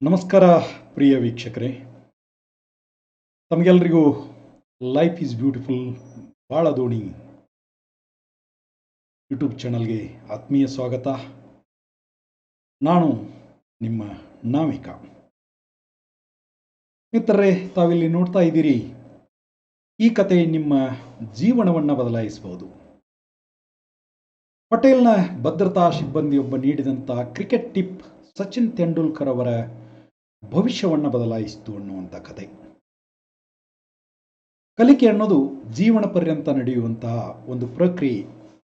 ನಮಸ್ಕಾರ ಪ್ರಿಯ ವೀಕ್ಷಕರೇ, ತಮಗೆಲ್ಲರಿಗೂ ಲೈಫ್ ಈಸ್ ಬ್ಯೂಟಿಫುಲ್ ಬಾಳ ದೋಣಿ ಯೂಟ್ಯೂಬ್ ಚಾನಲ್ಗೆ ಆತ್ಮೀಯ ಸ್ವಾಗತ. ನಾನು ನಿಮ್ಮ ನಾವಿಕ. ಮಿತ್ರರೇ, ತಾವಿಲ್ಲಿ ನೋಡ್ತಾ ಇದ್ದೀರಿ, ಈ ಕತೆ ನಿಮ್ಮ ಜೀವನವನ್ನು ಬದಲಾಯಿಸಬಹುದು. ಪಟೇಲ್ನ ಭದ್ರತಾ ಸಿಬ್ಬಂದಿಯೊಬ್ಬ ನೀಡಿದಂಥ ಕ್ರಿಕೆಟ್ ಟಿಪ್ ಸಚಿನ್ ತೆಂಡೂಲ್ಕರ್ ಅವರ ಭವಿಷ್ಯವನ್ನು ಬದಲಾಯಿಸಿತು ಅನ್ನುವಂಥ ಕತೆ. ಕಲಿಕೆ ಅನ್ನೋದು ಜೀವನ ಪರ್ಯಂತ ನಡೆಯುವಂತಹ ಒಂದು ಪ್ರಕ್ರಿಯೆ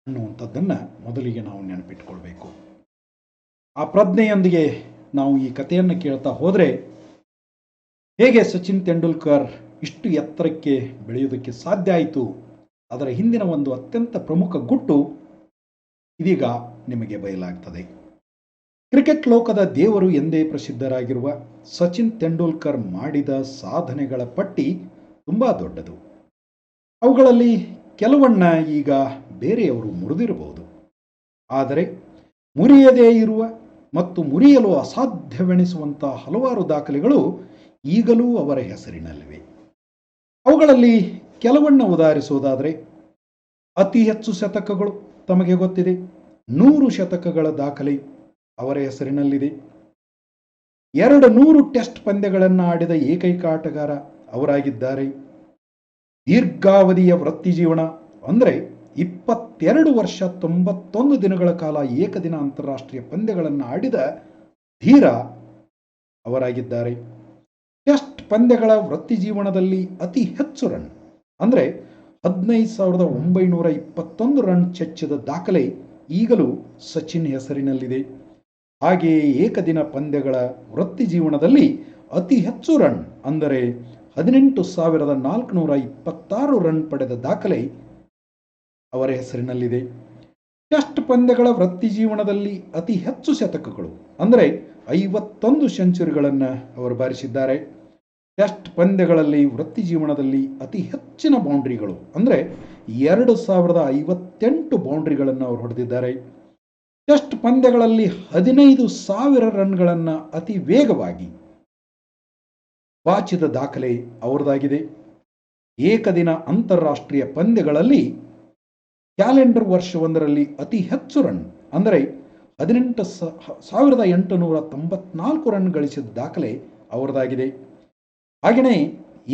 ಅನ್ನುವಂಥದ್ದನ್ನು ಮೊದಲಿಗೆ ನಾವು ನೆನಪಿಟ್ಕೊಳ್ಬೇಕು. ಆ ಪ್ರಜ್ಞೆಯೊಂದಿಗೆ ನಾವು ಈ ಕಥೆಯನ್ನು ಕೇಳ್ತಾ ಹೋದರೆ, ಹೇಗೆ ಸಚಿನ್ ತೆಂಡೂಲ್ಕರ್ ಇಷ್ಟು ಎತ್ತರಕ್ಕೆ ಬೆಳೆಯುವುದಕ್ಕೆ ಸಾಧ್ಯ ಆಯಿತು, ಅದರ ಹಿಂದಿನ ಒಂದು ಅತ್ಯಂತ ಪ್ರಮುಖ ಗುಟ್ಟು ಇದೀಗ ನಿಮಗೆ ಬಯಲಾಗ್ತದೆ. ಕ್ರಿಕೆಟ್ ಲೋಕದ ದೇವರು ಎಂದೇ ಪ್ರಸಿದ್ಧರಾಗಿರುವ ಸಚಿನ್ ತೆಂಡೂಲ್ಕರ್ ಮಾಡಿದ ಸಾಧನೆಗಳ ಪಟ್ಟಿ ತುಂಬ ದೊಡ್ಡದು. ಅವುಗಳಲ್ಲಿ ಕೆಲವನ್ನ ಈಗ ಬೇರೆಯವರು ಮುರಿದಿರಬಹುದು. ಆದರೆ ಮುರಿಯದೇ ಇರುವ ಮತ್ತು ಮುರಿಯಲು ಅಸಾಧ್ಯವೆನಿಸುವಂಥ ಹಲವಾರು ದಾಖಲೆಗಳು ಈಗಲೂ ಅವರ ಹೆಸರಿನಲ್ಲಿವೆ. ಅವುಗಳಲ್ಲಿ ಕೆಲವನ್ನ ಉದಾಹರಿಸುವುದಾದರೆ, ಅತಿ ಹೆಚ್ಚು ಶತಕಗಳು ತಮಗೆ ಗೊತ್ತಿದೆ. 100 ಶತಕಗಳ ದಾಖಲೆ ಅವರ ಹೆಸರಿನಲ್ಲಿದೆ. 200 ಟೆಸ್ಟ್ ಪಂದ್ಯಗಳನ್ನು ಆಡಿದ ಏಕೈಕ ಆಟಗಾರ ಅವರಾಗಿದ್ದಾರೆ. ದೀರ್ಘಾವಧಿಯ ವೃತ್ತಿ ಜೀವನ ಅಂದರೆ 22 ವರ್ಷ 91 ದಿನಗಳ ಕಾಲ ಏಕದಿನ ಅಂತಾರಾಷ್ಟ್ರೀಯ ಪಂದ್ಯಗಳನ್ನು ಆಡಿದ ಧೀರ ಅವರಾಗಿದ್ದಾರೆ. ಟೆಸ್ಟ್ ಪಂದ್ಯಗಳ ವೃತ್ತಿ ಜೀವನದಲ್ಲಿ ಅತಿ ಹೆಚ್ಚು ರನ್ ಅಂದರೆ 15,921 ರನ್ ಚೆಚ್ಚಿದ ದಾಖಲೆ ಈಗಲೂ ಸಚಿನ್ ಹೆಸರಿನಲ್ಲಿದೆ. ಹಾಗೆಯೇ ಏಕದಿನ ಪಂದ್ಯಗಳ ವೃತ್ತಿ ಜೀವನದಲ್ಲಿ ಅತಿ ಹೆಚ್ಚು ರನ್ ಅಂದರೆ 18,426 ರನ್ ಪಡೆದ ದಾಖಲೆ ಅವರ ಹೆಸರಿನಲ್ಲಿದೆ. ಟೆಸ್ಟ್ ಪಂದ್ಯಗಳ ವೃತ್ತಿ ಜೀವನದಲ್ಲಿ ಅತಿ ಹೆಚ್ಚು ಶತಕಗಳು ಅಂದರೆ 51 ಸೆಂಚುರಿಗಳನ್ನು ಅವರು ಬಾರಿಸಿದ್ದಾರೆ. ಟೆಸ್ಟ್ ಪಂದ್ಯಗಳಲ್ಲಿ ವೃತ್ತಿ ಜೀವನದಲ್ಲಿ ಅತಿ ಹೆಚ್ಚಿನ ಬೌಂಡ್ರಿಗಳು ಅಂದರೆ 2,058 ಬೌಂಡ್ರಿಗಳನ್ನು ಅವರು ಹೊಡೆದಿದ್ದಾರೆ. ಟೆಸ್ಟ್ ಪಂದ್ಯಗಳಲ್ಲಿ 15,000 ರನ್ಗಳನ್ನು ಅತಿ ವೇಗವಾಗಿ ಬಾಚಿದ ದಾಖಲೆ ಅವರದಾಗಿದೆ. ಏಕದಿನ ಅಂತಾರಾಷ್ಟ್ರೀಯ ಪಂದ್ಯಗಳಲ್ಲಿ ಕ್ಯಾಲೆಂಡರ್ ವರ್ಷವೊಂದರಲ್ಲಿ ಅತಿ ಹೆಚ್ಚು ರನ್ ಅಂದರೆ 18,894 ರನ್ ಗಳಿಸಿದ ದಾಖಲೆ ಅವರದಾಗಿದೆ. ಹಾಗೆಯೇ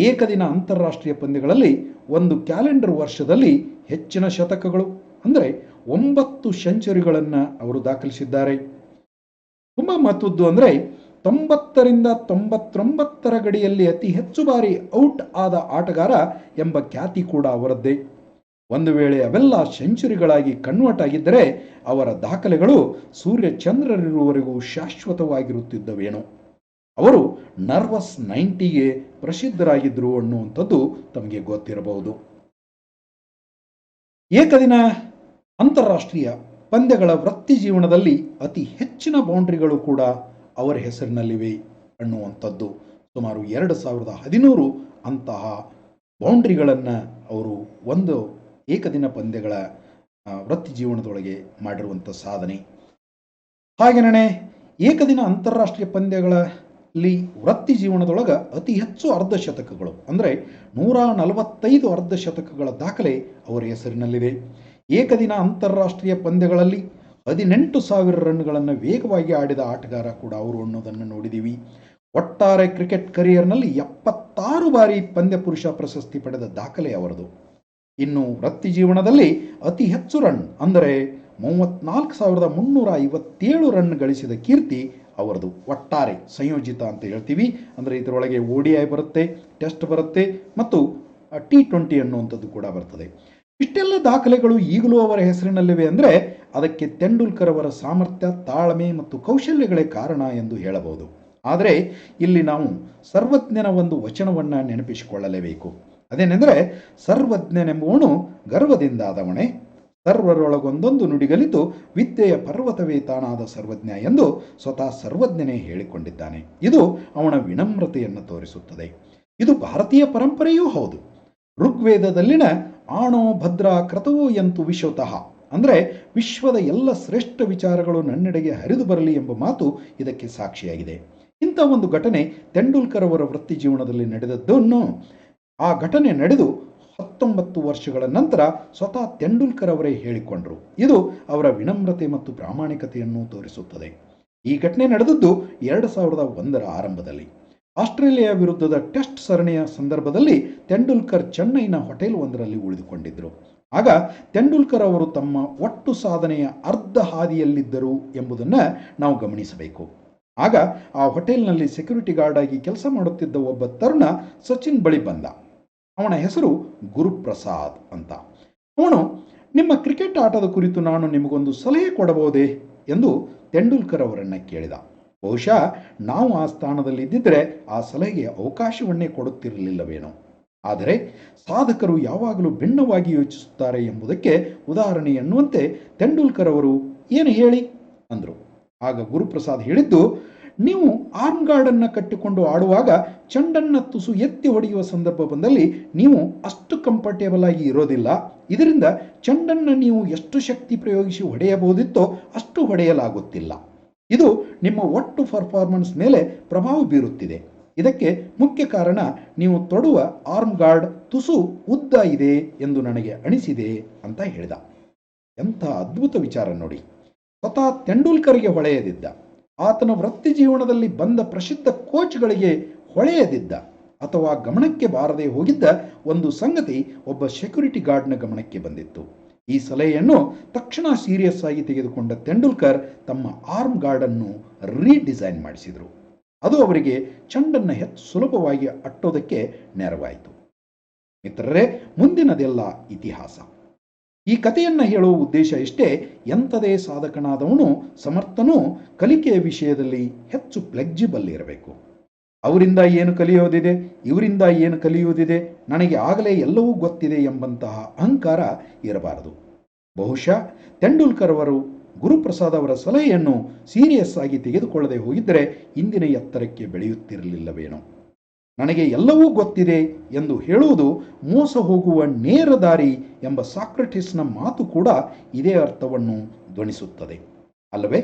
ಏಕದಿನ ಅಂತಾರಾಷ್ಟ್ರೀಯ ಪಂದ್ಯಗಳಲ್ಲಿ ಒಂದು ಕ್ಯಾಲೆಂಡರ್ ವರ್ಷದಲ್ಲಿ ಹೆಚ್ಚಿನ ಶತಕಗಳು ಅಂದರೆ 9 ಸೆಂಚುರಿಗಳನ್ನು ಅವರು ದಾಖಲಿಸಿದ್ದಾರೆ. ತುಂಬ ಮಹತ್ವದ್ದು ಅಂದರೆ 90ರಿಂದ 99 ಗಡಿಯಲ್ಲಿ ಅತಿ ಹೆಚ್ಚು ಬಾರಿ ಔಟ್ ಆದ ಆಟಗಾರ ಎಂಬ ಖ್ಯಾತಿ ಕೂಡ ಅವರದ್ದೇ. ಒಂದು ವೇಳೆ ಅವೆಲ್ಲ ಸೆಂಚುರಿಗಳಾಗಿ ಕನ್ವರ್ಟ್ ಆಗಿದ್ದರೆ ಅವರ ದಾಖಲೆಗಳು ಸೂರ್ಯ ಚಂದ್ರರಿರುವವರೆಗೂ ಶಾಶ್ವತವಾಗಿರುತ್ತಿದ್ದವೇನೋ. ಅವರು ನರ್ವಸ್ 90ಗೆ ಪ್ರಸಿದ್ಧರಾಗಿದ್ದರು ಅನ್ನುವಂಥದ್ದು ತಮಗೆ ಗೊತ್ತಿರಬಹುದು. ಏಕದಿನ ಅಂತಾರಾಷ್ಟ್ರೀಯ ಪಂದ್ಯಗಳ ವೃತ್ತಿ ಜೀವನದಲ್ಲಿ ಅತಿ ಹೆಚ್ಚಿನ ಬೌಂಡ್ರಿಗಳು ಕೂಡ ಅವರ ಹೆಸರಿನಲ್ಲಿವೆ ಅನ್ನುವಂಥದ್ದು. ಸುಮಾರು 2013 ಅಂತಹ ಬೌಂಡ್ರಿಗಳನ್ನು ಅವರು ಒಂದು ಏಕದಿನ ಪಂದ್ಯಗಳ ವೃತ್ತಿ ಜೀವನದೊಳಗೆ ಮಾಡಿರುವಂಥ ಸಾಧನೆ. ಹಾಗೆಯೇ ಏಕದಿನ ಅಂತಾರಾಷ್ಟ್ರೀಯ ಪಂದ್ಯಗಳಲ್ಲಿ ವೃತ್ತಿ ಜೀವನದೊಳಗೆ ಅತಿ ಹೆಚ್ಚು ಅರ್ಧಶತಕಗಳು ಅಂದರೆ 145 ಅರ್ಧಶತಕಗಳ ದಾಖಲೆ ಅವರ ಹೆಸರಿನಲ್ಲಿದೆ. ಏಕದಿನ ಅಂತಾರಾಷ್ಟ್ರೀಯ ಪಂದ್ಯಗಳಲ್ಲಿ 18,000 ರನ್ಗಳನ್ನು ವೇಗವಾಗಿ ಆಡಿದ ಆಟಗಾರ ಕೂಡ ಅವರು ಅನ್ನೋದನ್ನು ನೋಡಿದ್ದೀವಿ. ಒಟ್ಟಾರೆ ಕ್ರಿಕೆಟ್ ಕರಿಯರ್ನಲ್ಲಿ 76 ಬಾರಿ ಪಂದ್ಯ ಪುರುಷ ಪ್ರಶಸ್ತಿ ಪಡೆದ ದಾಖಲೆ ಅವರದು. ಇನ್ನು ವೃತ್ತಿ ಜೀವನದಲ್ಲಿ ಅತಿ ಹೆಚ್ಚು ರನ್ ಅಂದರೆ 34,357 ರನ್ ಗಳಿಸಿದ ಕೀರ್ತಿ ಅವರದು. ಒಟ್ಟಾರೆ ಸಂಯೋಜಿತ ಅಂತ ಹೇಳ್ತೀವಿ, ಅಂದರೆ ಇದರೊಳಗೆ ODI ಬರುತ್ತೆ, ಟೆಸ್ಟ್ ಬರುತ್ತೆ ಮತ್ತು T20 ಅನ್ನುವಂಥದ್ದು ಕೂಡ ಬರ್ತದೆ. ಇಷ್ಟೆಲ್ಲ ದಾಖಲೆಗಳು ಈಗಲೂ ಅವರ ಹೆಸರಿನಲ್ಲಿವೆ ಅಂದರೆ ಅದಕ್ಕೆ ತೆಂಡೂಲ್ಕರ್ ಅವರ ಸಾಮರ್ಥ್ಯ, ತಾಳ್ಮೆ ಮತ್ತು ಕೌಶಲ್ಯಗಳೇ ಕಾರಣ ಎಂದು ಹೇಳಬಹುದು. ಆದರೆ ಇಲ್ಲಿ ನಾವು ಸರ್ವಜ್ಞನ ಒಂದು ವಚನವನ್ನು ನೆನಪಿಸಿಕೊಳ್ಳಲೇಬೇಕು. ಅದೇನೆಂದರೆ, ಸರ್ವಜ್ಞನೆಂಬುವನು ಗರ್ವದಿಂದಾದವಣೆ, ಸರ್ವರೊಳಗೊಂದೊಂದು ನುಡಿಗಲಿತು ವಿದ್ಯೆಯ ಪರ್ವತವೇ ತಾನಾದ ಸರ್ವಜ್ಞ ಎಂದು ಸ್ವತಃ ಸರ್ವಜ್ಞನೇ ಹೇಳಿಕೊಂಡಿದ್ದಾನೆ. ಇದು ಅವನ ವಿನಮ್ರತೆಯನ್ನು ತೋರಿಸುತ್ತದೆ. ಇದು ಭಾರತೀಯ ಪರಂಪರೆಯೂ ಹೌದು. ಋಗ್ವೇದದಲ್ಲಿನ ಆಣೋ ಭದ್ರ ಕ್ರತವೋ ಎಂತು ವಿಶ್ವತಃ ಅಂದರೆ ವಿಶ್ವದ ಎಲ್ಲ ಶ್ರೇಷ್ಠ ವಿಚಾರಗಳು ನನ್ನೆಡೆಗೆ ಹರಿದು ಬರಲಿ ಎಂಬ ಮಾತು ಇದಕ್ಕೆ ಸಾಕ್ಷಿಯಾಗಿದೆ. ಇಂಥ ಒಂದು ಘಟನೆ ತೆಂಡೂಲ್ಕರ್ ಅವರ ವೃತ್ತಿ ಜೀವನದಲ್ಲಿ ನಡೆದದ್ದನ್ನು ಆ ಘಟನೆ ನಡೆದು 19 ವರ್ಷಗಳ ನಂತರ ಸ್ವತಃ ತೆಂಡೂಲ್ಕರ್ ಅವರೇ ಹೇಳಿಕೊಂಡರು. ಇದು ಅವರ ವಿನಮ್ರತೆ ಮತ್ತು ಪ್ರಾಮಾಣಿಕತೆಯನ್ನು ತೋರಿಸುತ್ತದೆ. ಈ ಘಟನೆ ನಡೆದದ್ದು 2001ರ ಆರಂಭದಲ್ಲಿ. ಆಸ್ಟ್ರೇಲಿಯಾ ವಿರುದ್ಧದ ಟೆಸ್ಟ್ ಸರಣಿಯ ಸಂದರ್ಭದಲ್ಲಿ ತೆಂಡೂಲ್ಕರ್ ಚೆನ್ನೈನ ಹೋಟೆಲ್ ಒಂದರಲ್ಲಿ ಉಳಿದುಕೊಂಡಿದ್ದರು. ಆಗ ತೆಂಡೂಲ್ಕರ್ ಅವರು ತಮ್ಮ ಒಟ್ಟು ಸಾಧನೆಯ ಅರ್ಧ ಹಾದಿಯಲ್ಲಿದ್ದರು ಎಂಬುದನ್ನು ನಾವು ಗಮನಿಸಬೇಕು. ಆಗ ಆ ಹೋಟೆಲ್ನಲ್ಲಿ ಸೆಕ್ಯೂರಿಟಿ ಗಾರ್ಡ್ ಆಗಿ ಕೆಲಸ ಮಾಡುತ್ತಿದ್ದ ಒಬ್ಬ ತರುಣ ಸಚಿನ್ ಬಳಿ ಬಂದ. ಅವನ ಹೆಸರು ಗುರುಪ್ರಸಾದ್ ಅಂತ. ಅವನು, ನಿಮ್ಮ ಕ್ರಿಕೆಟ್ ಆಟದ ಕುರಿತು ನಾನು ನಿಮಗೊಂದು ಸಲಹೆ ಕೊಡಬಹುದೇ ಎಂದು ತೆಂಡೂಲ್ಕರ್ ಅವರನ್ನು ಕೇಳಿದ. ಬಹುಶಃ ನಾವು ಆ ಸ್ಥಾನದಲ್ಲಿದ್ದರೆ ಆ ಸಲಹೆಗೆ ಅವಕಾಶವನ್ನೇ ಕೊಡುತ್ತಿರಲಿಲ್ಲವೇನೋ. ಆದರೆ ಸಾಧಕರು ಯಾವಾಗಲೂ ಭಿನ್ನವಾಗಿ ಯೋಚಿಸುತ್ತಾರೆ ಎಂಬುದಕ್ಕೆ ಉದಾಹರಣೆ ಎನ್ನುವಂತೆ ತೆಂಡೂಲ್ಕರ್ ಅವರು ಏನು ಹೇಳಿ ಅಂದರು. ಆಗ ಗುರುಪ್ರಸಾದ್ ಹೇಳಿದ್ದು, ನೀವು ಆರ್ಮ್ ಗಾರ್ಡನ್ನು ಕಟ್ಟಿಕೊಂಡು ಆಡುವಾಗ ಚೆಂಡನ್ನು ತುಸು ಎತ್ತಿ ಹೊಡೆಯುವ ಸಂದರ್ಭ ಬಂದಲ್ಲಿ ನೀವು ಅಷ್ಟು ಕಂಫರ್ಟೇಬಲ್ ಆಗಿ ಇರೋದಿಲ್ಲ. ಇದರಿಂದ ಚೆಂಡನ್ನು ನೀವು ಎಷ್ಟು ಶಕ್ತಿ ಪ್ರಯೋಗಿಸಿ ಹೊಡೆಯಬಹುದಿತ್ತೋ ಅಷ್ಟು ಹೊಡೆಯಲಾಗುತ್ತಿಲ್ಲ. ಇದು ನಿಮ್ಮ ಒಟ್ಟು ಪರ್ಫಾರ್ಮೆನ್ಸ್ ಮೇಲೆ ಪ್ರಭಾವ ಬೀರುತ್ತಿದೆ. ಇದಕ್ಕೆ ಮುಖ್ಯ ಕಾರಣ ನೀವು ತೊಡುವ ಆರ್ಮ್ ಗಾರ್ಡ್ ತುಸು ಉದ್ದ ಇದೆ ಎಂದು ನನಗೆ ಅನಿಸಿದೆ ಅಂತ ಹೇಳಿದ. ಎಂಥ ಅದ್ಭುತ ವಿಚಾರ ನೋಡಿ. ಸ್ವತಃ ತೆಂಡೂಲ್ಕರ್ಗೆ ಹೊಳೆಯದಿದ್ದ, ಆತನ ವೃತ್ತಿ ಜೀವನದಲ್ಲಿ ಬಂದ ಪ್ರಸಿದ್ಧ ಕೋಚ್ಗಳಿಗೆ ಹೊಳೆಯದಿದ್ದ ಅಥವಾ ಗಮನಕ್ಕೆ ಬಾರದೆ ಹೋಗಿದ್ದ ಒಂದು ಸಂಗತಿ ಒಬ್ಬ ಸೆಕ್ಯೂರಿಟಿ ಗಾರ್ಡ್ನ ಗಮನಕ್ಕೆ ಬಂದಿತ್ತು. ಈ ಸಲಹೆಯನ್ನು ತಕ್ಷಣ ಸೀರಿಯಸ್ ಆಗಿ ತೆಗೆದುಕೊಂಡ ತೆಂಡೂಲ್ಕರ್ ತಮ್ಮ ಆರ್ಮ್ ಗಾರ್ಡನ್ನು ರೀಡಿಸೈನ್ ಮಾಡಿಸಿದರು. ಅದು ಅವರಿಗೆ ಚೆಂಡನ್ನು ಹೆಚ್ಚು ಸುಲಭವಾಗಿ ಅಟ್ಟೋದಕ್ಕೆ ನೆರವಾಯಿತು. ಮಿತ್ರರೇ, ಮುಂದಿನದೆಲ್ಲ ಇತಿಹಾಸ. ಈ ಕಥೆಯನ್ನು ಹೇಳುವ ಉದ್ದೇಶ ಇಷ್ಟೇ: ಎಂಥದೇ ಸಾಧಕನಾದವನು, ಸಮರ್ಥನೂ ಕಲಿಕೆಯ ವಿಷಯದಲ್ಲಿ ಹೆಚ್ಚು ಫ್ಲೆಕ್ಸಿಬಲ್ ಇರಬೇಕು. ಅವರಿಂದ ಏನು ಕಲಿಯೋದಿದೆ, ಇವರಿಂದ ಏನು ಕಲಿಯುವುದಿದೆ, ನನಗೆ ಆಗಲೇ ಎಲ್ಲವೂ ಗೊತ್ತಿದೆ ಎಂಬಂತಹ ಅಹಂಕಾರ ಇರಬಾರದು. ಬಹುಶಃ ತೆಂಡೂಲ್ಕರ್ ಅವರು ಗುರುಪ್ರಸಾದ್ ಅವರ ಸಲಹೆಯನ್ನು ಸೀರಿಯಸ್ ಆಗಿ ತೆಗೆದುಕೊಳ್ಳದೆ ಹೋಗಿದ್ದರೆ ಇಂದಿನ ಎತ್ತರಕ್ಕೆ ಬೆಳೆಯುತ್ತಿರಲಿಲ್ಲವೇನೋ. ನನಗೆ ಎಲ್ಲವೂ ಗೊತ್ತಿದೆ ಎಂದು ಹೇಳುವುದು ಮೋಸ ಹೋಗುವ ನೇರ ದಾರಿ ಎಂಬ ಸಾಕ್ರಟಿಸ್ನ ಮಾತು ಕೂಡ ಇದೇ ಅರ್ಥವನ್ನು ಧ್ವನಿಸುತ್ತದೆ ಅಲ್ಲವೇ?